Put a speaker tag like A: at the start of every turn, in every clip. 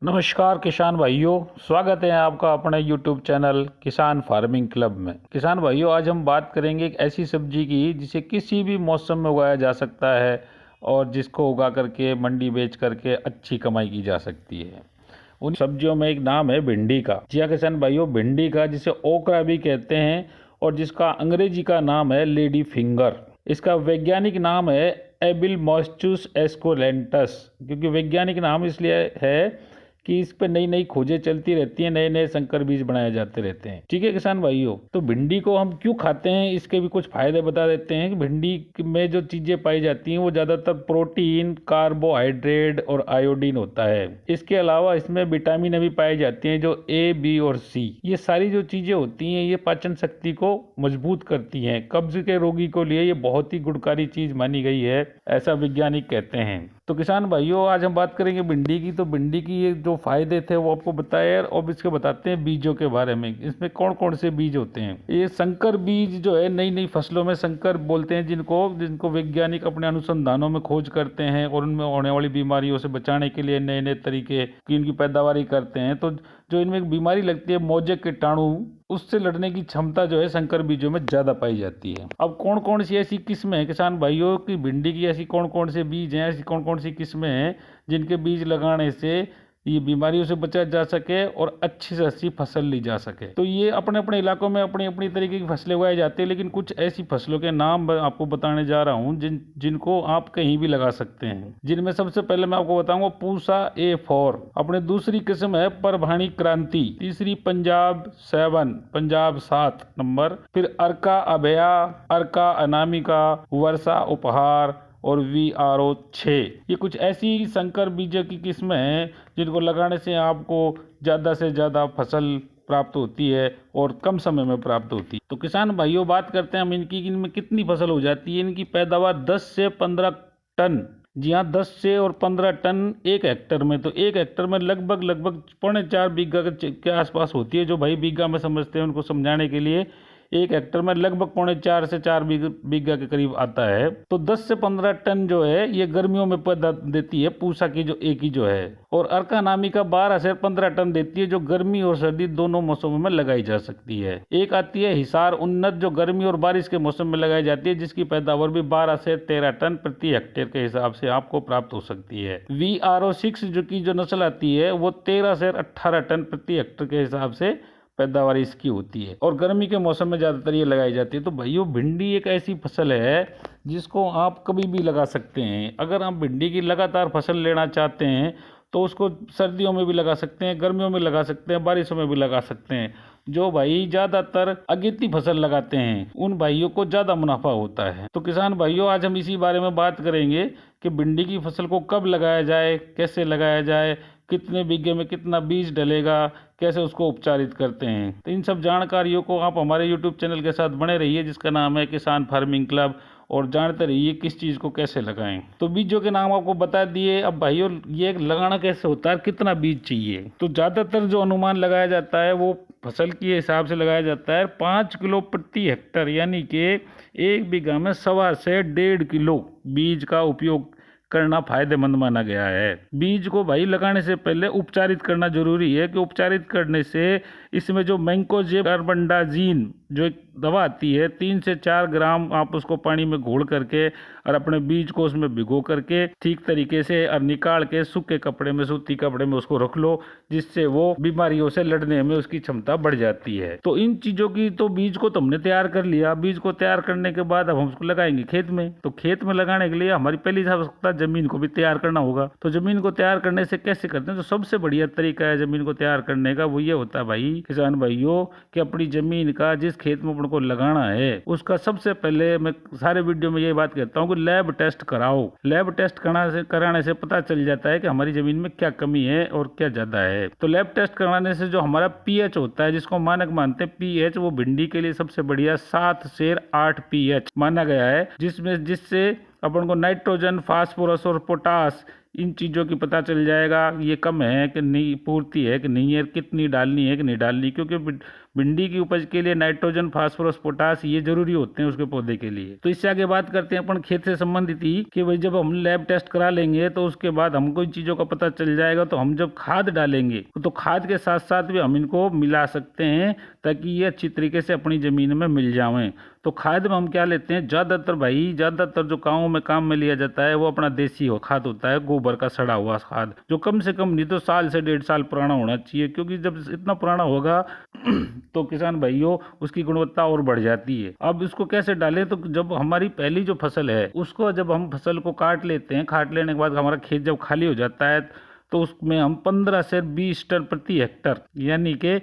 A: नमस्कार किसान भाइयों, स्वागत है आपका अपने YouTube चैनल किसान फार्मिंग क्लब में। किसान भाइयों, आज हम बात करेंगे एक ऐसी सब्जी की जिसे किसी भी मौसम में उगाया जा सकता है और जिसको उगा करके मंडी बेच करके अच्छी कमाई की जा सकती है। उन सब्जियों में एक नाम है भिंडी का। जी हाँ किसान भाइयों, भिंडी का जिसे ओकरा भी कहते हैं और जिसका अंग्रेजी का नाम है लेडी फिंगर। इसका वैज्ञानिक नाम है एबिलमॉस्चुस एस्कोलेंटस। क्योंकि वैज्ञानिक नाम इसलिए है कि इस पे नई नई खोजें चलती रहती हैं, नए नए संकर बीज बनाए जाते रहते हैं। ठीक है किसान भाइयों, तो भिंडी को हम क्यों खाते हैं इसके भी कुछ फायदे बता देते हैं। कि भिंडी में जो चीजें पाई जाती हैं वो ज्यादातर प्रोटीन, कार्बोहाइड्रेट और आयोडीन होता है। इसके अलावा इसमें विटामिन भी पाई जाती हैं जो ए, बी और सी। ये सारी जो चीजें होती हैं ये पाचन शक्ति को मजबूत करती हैं। कब्ज के रोगी को लिए ये बहुत ही गुणकारी चीज मानी गई है, ऐसा वैज्ञानिक कहते हैं। तो किसान भाइयों, आज हम बात करेंगे भिंडी की। तो भिंडी की ये जो फायदे थे वो आपको बताए और इसके बताते हैं बीजों के बारे में। इसमें कौन कौन से बीज होते हैं। ये संकर बीज जो है, नई नई फसलों में संकर बोलते हैं जिनको वैज्ञानिक अपने अनुसंधानों में खोज करते हैं और उनमें होने वाली बीमारियों से बचाने के लिए नए नए तरीके की इनकी पैदावारी करते हैं। तो जो इनमें एक बीमारी लगती है मोजेक कीटाणु, उससे लड़ने की क्षमता जो है संकर बीजों में ज्यादा पाई जाती है। अब कौन कौन सी ऐसी किस्में हैं किसान भाइयों की भिंडी की, ऐसी कौन कौन से बीज हैं, ऐसी कौन कौन सी किस्में हैं जिनके बीज लगाने से ये बीमारियों से बचा जा सके और अच्छी से अच्छी फसल ली जा सके। तो ये अपने अपने इलाकों में अपनी अपनी तरीके की फसलें उगाई जाती है, लेकिन कुछ ऐसी फसलों के नाम आपको बताने जा रहा हूँ जिनको आप कहीं भी लगा सकते हैं। जिनमें सबसे पहले मैं आपको बताऊंगा पूसा A4, अपने दूसरी किस्म है परभाणी क्रांति, तीसरी पंजाब 7, पंजाब 7 नंबर, फिर अर्का अभया, अर्का अनामिका, वर्षा उपहार और VRO 6। ये कुछ ऐसी संकर बीजों की किस्में हैं जिनको लगाने से आपको ज़्यादा से ज़्यादा फसल प्राप्त होती है और कम समय में प्राप्त होती है। तो किसान भाइयों, बात करते हैं हम इनमें कितनी फसल हो जाती है। इनकी पैदावार 10 से 15 टन, जी हाँ 10 से और 15 टन एक हेक्टर में। तो एक हेक्टर में लगभग 4.5 बीघा के आसपास होती है। जो भाई बीघा में समझते हैं उनको समझाने के लिए, एक हेक्टर में लगभग 4.5 से 4 बीघा के करीब आता है। तो 10 से 15 टन जो है ये गर्मियों में पैदा देती है पूसा की जो एक ही जो है। और अर्का नामिका 12 से 15 टन देती है जो गर्मी और सर्दी दोनों मौसमों में लगाई जा सकती है। एक आती है हिसार उन्नत जो गर्मी और बारिश के मौसम में लगाई जाती है, जिसकी पैदावार भी 12 से 13 टन प्रति हेक्टेयर के हिसाब से आपको प्राप्त हो सकती है। VRO 6 जो नस्ल आती है वो 13 से 18 टन प्रति हेक्टेयर के हिसाब से पैदावार इसकी होती है और गर्मी के मौसम में ज़्यादातर ये लगाई जाती है। तो भाइयों, भिंडी एक ऐसी फसल है जिसको आप कभी भी लगा सकते हैं। अगर आप भिंडी की लगातार फसल लेना चाहते हैं तो उसको सर्दियों में भी लगा सकते हैं, गर्मियों में लगा सकते हैं, बारिशों में भी लगा सकते हैं। जो भाई ज़्यादातर अगेती फसल लगाते हैं उन भाइयों को ज़्यादा मुनाफा होता है। तो किसान भाइयों, आज हम इसी बारे में बात करेंगे कि भिंडी की फसल को कब लगाया जाए, कैसे लगाया जाए, कितने बीघे में कितना बीज डलेगा, कैसे उसको उपचारित करते हैं। तो इन सब जानकारियों को आप हमारे YouTube चैनल के साथ बने रहिए जिसका नाम है किसान फार्मिंग क्लब, और जानते रहिए किस चीज़ को कैसे लगाएं। तो बीजों के नाम आपको बता दिए। अब भाइयों, ये लगाना कैसे होता है, कितना बीज चाहिए। तो ज़्यादातर जो अनुमान लगाया जाता है वो फसल के हिसाब से लगाया जाता है। 5 किलो प्रति हेक्टर, यानी कि एक बीघा में 1.25 से 1.5 किलो बीज का उपयोग करना फायदेमंद माना गया है। बीज को भाई लगाने से पहले उपचारित करना जरूरी है कि उपचारित करने से इसमें जो मैंकोजेब कार्बेंडाजिम जो एक दवा आती है, 3 से 4 ग्राम आप उसको पानी में घोल करके और अपने बीज को उसमें भिगो करके ठीक तरीके से और निकाल के सूखे कपड़े में, सूती कपड़े में उसको रख लो, जिससे वो बीमारियों से लड़ने में उसकी क्षमता बढ़ जाती है। तो इन चीजों की, तो बीज को तो हमने तैयार कर लिया। बीज को तैयार करने के बाद अब हम उसको लगाएंगे खेत में। तो खेत में लगाने के लिए हमारी पहली आवश्यकता जमीन को भी तैयार करना होगा। तो जमीन को तैयार करने से कैसे करते हैं, तो सबसे बढ़िया तरीका है जमीन को तैयार करने का वो ये होता है भाई किसान भाइयों, कि अपनी जमीन का, जिस खेत में अपन को लगाना है उसका सबसे पहले, मैं सारे वीडियो में ये बात कहता हूँ कि लैब टेस्ट कराओ। लैब टेस्ट कराने से पता चल जाता है कि हमारी जमीन में क्या कमी है और क्या ज्यादा है। तो लैब टेस्ट कराने से जो हमारा pH होता है, जिसको मानक मानते हैं pH, वो भिंडी के लिए सबसे बढ़िया 7 से 8 pH माना गया है, जिससे अपन को नाइट्रोजन, फास्फोरस और पोटास इन चीज़ों की पता चल जाएगा, ये कम है कि नहीं, पूर्ति है कि नहीं है, कितनी डालनी है कि नहीं डालनी, क्योंकि भिंडी की उपज के लिए नाइट्रोजन, फास्फोरस, पोटास ये जरूरी होते हैं उसके पौधे के लिए। तो इससे आगे बात करते हैं अपन खेत से संबंधित ही कि भाई जब हम लैब टेस्ट करा लेंगे तो उसके बाद हमको इन चीज़ों का पता चल जाएगा, तो हम जब खाद डालेंगे तो खाद के साथ साथ भी हम इनको मिला सकते हैं ताकि ये अच्छी तरीके से अपनी ज़मीन में मिल जाएं। तो खाद में हम क्या लेते हैं, ज़्यादातर जो गाँव में काम में लिया जाता है वो अपना देसी खाद होता है, गोबर का सड़ा हुआ खाद, जो कम से कम नहीं तो 1 से 1.5 साल पुराना होना चाहिए, क्योंकि जब इतना पुराना होगा तो किसान भाइयों उसकी गुणवत्ता और बढ़ जाती है। अब इसको कैसे डालें, तो जब हमारी पहली जो फसल है उसको जब हम फसल को काट लेते हैं, काट लेने के बाद हमारा खेत जब खाली हो जाता है तो उसमें हम 15 से 20 टन प्रति हेक्टर, यानी कि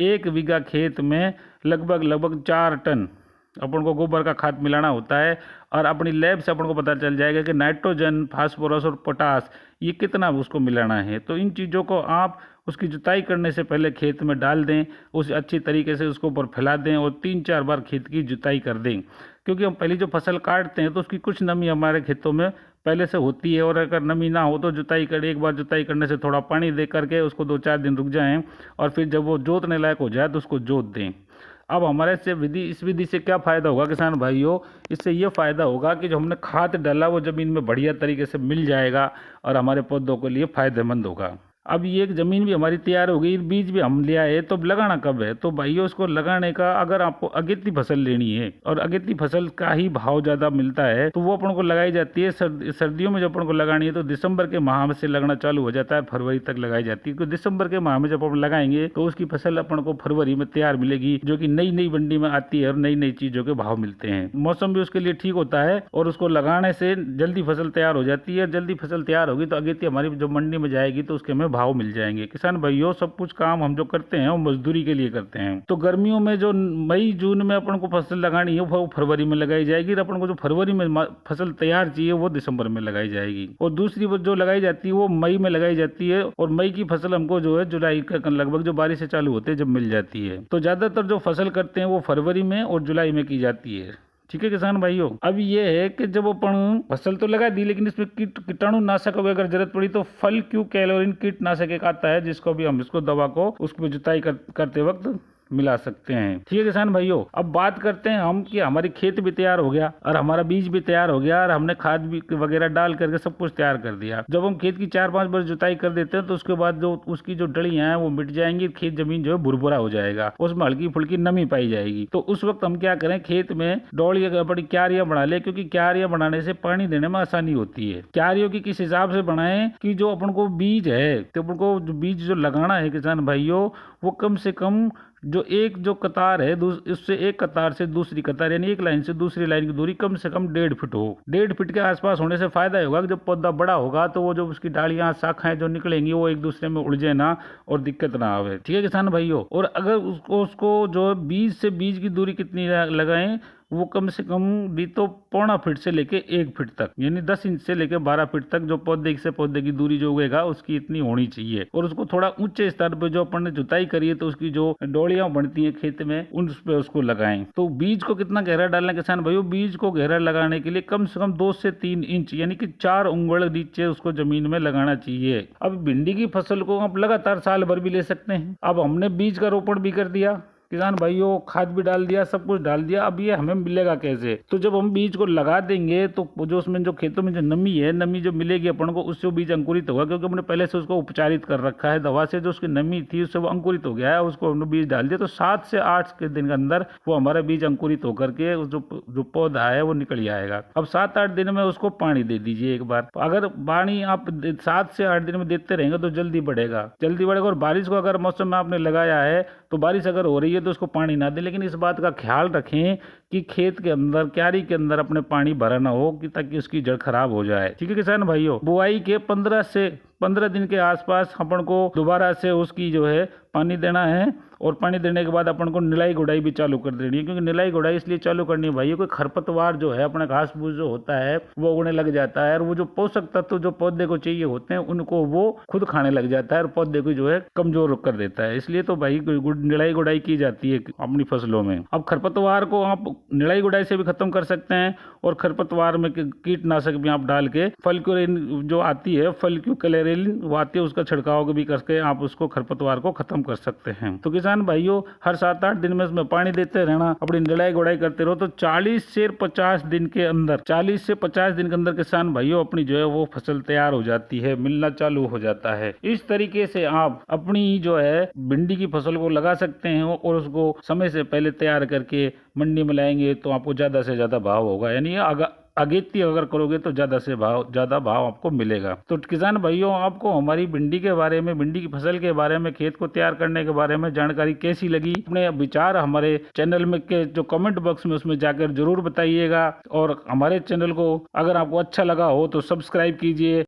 A: 1 बीघा खेत में लगभग 4 टन अपन को गोबर का खाद मिलाना होता है। और अपनी लैब से अपन को पता चल जाएगा कि नाइट्रोजन, फास्फोरस और पोटास ये कितना उसको मिलाना है। तो इन चीज़ों को आप उसकी जुताई करने से पहले खेत में डाल दें, उसे अच्छी तरीके से उसको ऊपर फैला दें और 3-4 बार खेत की जुताई कर दें, क्योंकि हम पहली जो फसल काटते हैं तो उसकी कुछ नमी हमारे खेतों में पहले से होती है, और अगर नमी ना हो तो एक बार जुताई करने से थोड़ा पानी दे करके उसको 2-4 दिन रुक जाएं और फिर जब वो जोतने लायक हो जाए तो उसको जोत दें। अब हमारे से इस विधि से क्या फ़ायदा होगा किसान भाइयों, इससे ये फ़ायदा होगा कि जो हमने खाद डाला वो ज़मीन में बढ़िया तरीके से मिल जाएगा और हमारे पौधों के लिए फ़ायदेमंद होगा। अब ये एक ज़मीन भी हमारी तैयार हो गई, बीज भी हम ले आए, तो लगाना कब है, तो भाइयों इसको लगाने का अगर आपको अगेती फसल लेनी है और अगेती फसल का ही भाव ज़्यादा मिलता है तो वो अपन को लगाई जाती है सर्दियों में। जब अपन को लगानी है तो दिसंबर के माह से लगना चालू हो जाता है, फरवरी तक लगाई जाती है, क्योंकि दिसंबर के माह में जब अपन लगाएंगे तो उसकी फसल अपन को फरवरी में तैयार मिलेगी, जो कि नई मंडी में आती है और नई चीज़ों के भाव मिलते हैं। मौसम भी उसके लिए ठीक होता है और उसको लगाने से जल्दी फसल तैयार हो जाती है। जल्दी फसल तैयार होगी तो अगेती हमारी जो मंडी में जाएगी तो उसके हमें भाव मिल जाएंगे। किसान भाइयों सब कुछ काम हम जो करते हैं वो मजदूरी के लिए करते हैं। तो गर्मियों में जो मई जून में अपन को फसल लगानी है वो फरवरी में लगाई जाएगी, और अपन को जो फरवरी में फसल तैयार चाहिए वो दिसंबर में लगाई जाएगी। और दूसरी जो लगाई जाती है वो मई में लगाई जाती है, और मई की फसल हमको जो है जुलाई के लगभग जो बारिश से चालू होते हैं जब मिल जाती है। तो ज्यादातर जो फसल करते हैं वो फरवरी में और जुलाई में की जाती है। ठीक है किसान भाइयों, अब ये है कि जब अपन फसल तो लगा दी लेकिन इसमें कीटाणु नाशक अगर जरूरत पड़ी तो फल क्यू कैलोरीन कीटनाशक एक आता है, जिसको भी हम इसको दवा को उसको जुताई करते वक्त मिला सकते हैं। ठीक है किसान भाइयों, अब बात करते हैं हम कि हमारी खेत भी तैयार हो गया और हमारा बीज भी तैयार हो गया और हमने खाद भी वगैरह डाल करके सब कुछ तैयार कर दिया। जब हम खेत की 4-5 बार जुताई कर देते हैं तो उसके बाद जो उसकी जो डलियां हैं वो मिट जाएंगी, खेत जमीन जो है भुरभुरा हो जाएगा, उसमें हल्की फुल्की नमी पाई जाएगी। तो उस वक्त हम क्या करें, खेत में डोलियां बड़ी क्यारियां बना ले, क्योंकि क्यारियां बनाने से पानी देने में आसानी होती है। क्यारियों की किस हिसाब से बनाएं कि जो अपन को बीज है, तो अपन को जो बीज जो लगाना है किसान भाइयों, वो कम से कम जो कतार है उससे एक कतार से दूसरी कतार, यानी एक लाइन से दूसरी लाइन की दूरी कम से कम 1.5 फीट हो। 1.5 फीट के आसपास होने से फायदा होगा कि जब पौधा बड़ा होगा तो वो जो उसकी डालियां शाखाएं जो निकलेंगी वो एक दूसरे में उलझे ना और दिक्कत ना आवे। ठीक है किसान भाइयों, और अगर उसको जो बीज से बीज की दूरी कितनी लगाएं, वो कम से कम भी तो 0.25 फीट से लेके 1 फीट तक, यानी 10 इंच से लेके 12 फीट तक जो पौधे से पौधे की दूरी जो उगेगा उसकी इतनी होनी चाहिए। और उसको थोड़ा ऊंचे स्तर पे जो अपन ने जुताई करी है तो उसकी जो डोलियां बनती हैं खेत में उन पे उसको लगाएं। तो बीज को कितना गहरा डालना किसान भाइयों, बीज को गहरा लगाने के लिए कम से कम 2 से 3 इंच यानी कि 4 उंगल नीचे उसको जमीन में लगाना चाहिए। अब भिंडी की फसल को आप लगातार साल भर भी ले सकते हैं। अब हमने बीज का रोपण भी कर दिया किसान भाइयों, खाद भी डाल दिया, सब कुछ डाल दिया, अब ये हमें मिलेगा कैसे, तो जब हम बीज को लगा देंगे तो जो उसमें जो खेतों में जो नमी है, नमी जो मिलेगी अपन को उससे बीज अंकुरित होगा, क्योंकि हमने पहले से उसको उपचारित कर रखा है दवा से, जो उसकी नमी थी उससे वो अंकुरित हो गया है, उसको हमने बीज डाल दिया तो 7 से 8 के दिन के अंदर वो हमारा बीज अंकुरित होकर के जो पौधा है वो निकल जाएगा। अब 7-8 दिन में उसको पानी दे दीजिए एक बार। अगर पानी आप 7 से 8 दिन में देते रहेंगे तो जल्दी बढ़ेगा। और बारिश को अगर मौसम में आपने लगाया है तो बारिश अगर हो रही है तो उसको पानी ना दें, लेकिन इस बात का ख्याल रखें कि खेत के अंदर, क्यारी के अंदर अपने पानी भरा ना हो कि ताकि उसकी जड़ खराब हो जाए। ठीक है किसान भाइयों, बुआई के 15 से 15 दिन के आसपास अपन को दोबारा से उसकी जो है पानी देना है। और पानी देने के बाद अपन को निलाई गुड़ाई भी चालू कर देनी है, क्योंकि निलाई गुड़ाई इसलिए चालू करनी है भाई, कोई खरपतवार जो है अपना घास फूस जो होता है वो उगने लग जाता है, और वो जो पोषक तत्व जो पौधे को चाहिए होते हैं उनको वो खुद खाने लग जाता है और पौधे को जो है कमजोर कर देता है। इसलिए तो भाई निलाई गुड़ाई की जाती है अपनी फसलों में। अब खरपतवार को आप निलाई गुड़ाई से भी खत्म कर सकते हैं, और खरपतवार में कीटनाशक भी आप डाल के फल्क्यूरिन जो आती है, फल्क्यूक्लेरिन वो आती है, उसका छिड़काव भी करके आप उसको खरपतवार को खत्म कर सकते हैं। तो किसान भाइयों, हर 7-8 दिन में इसमें पानी देते रहना, अपनी निराई गुड़ाई करते रहो, तो 40 से 50 दिन के अंदर किसान भाइयों अपनी जो है वो फसल तैयार हो जाती है, मिलना चालू हो जाता है। इस तरीके से आप अपनी जो है भिंडी की फसल को लगा सकते हैं, और उसको समय से पहले तैयार करके मंडी में लाएंगे तो आपको ज्यादा से ज्यादा भाव होगा, यानी अगेती अगर करोगे तो ज्यादा भाव आपको मिलेगा। तो किसान भाइयों, आपको हमारी भिंडी के बारे में, भिंडी की फसल के बारे में, खेत को तैयार करने के बारे में जानकारी कैसी लगी? अपने विचार हमारे चैनल में के जो कमेंट बॉक्स में उसमें जाकर जरूर बताइएगा, और हमारे चैनल को अगर आपको अच्छा लगा हो तो सब्सक्राइब कीजिए।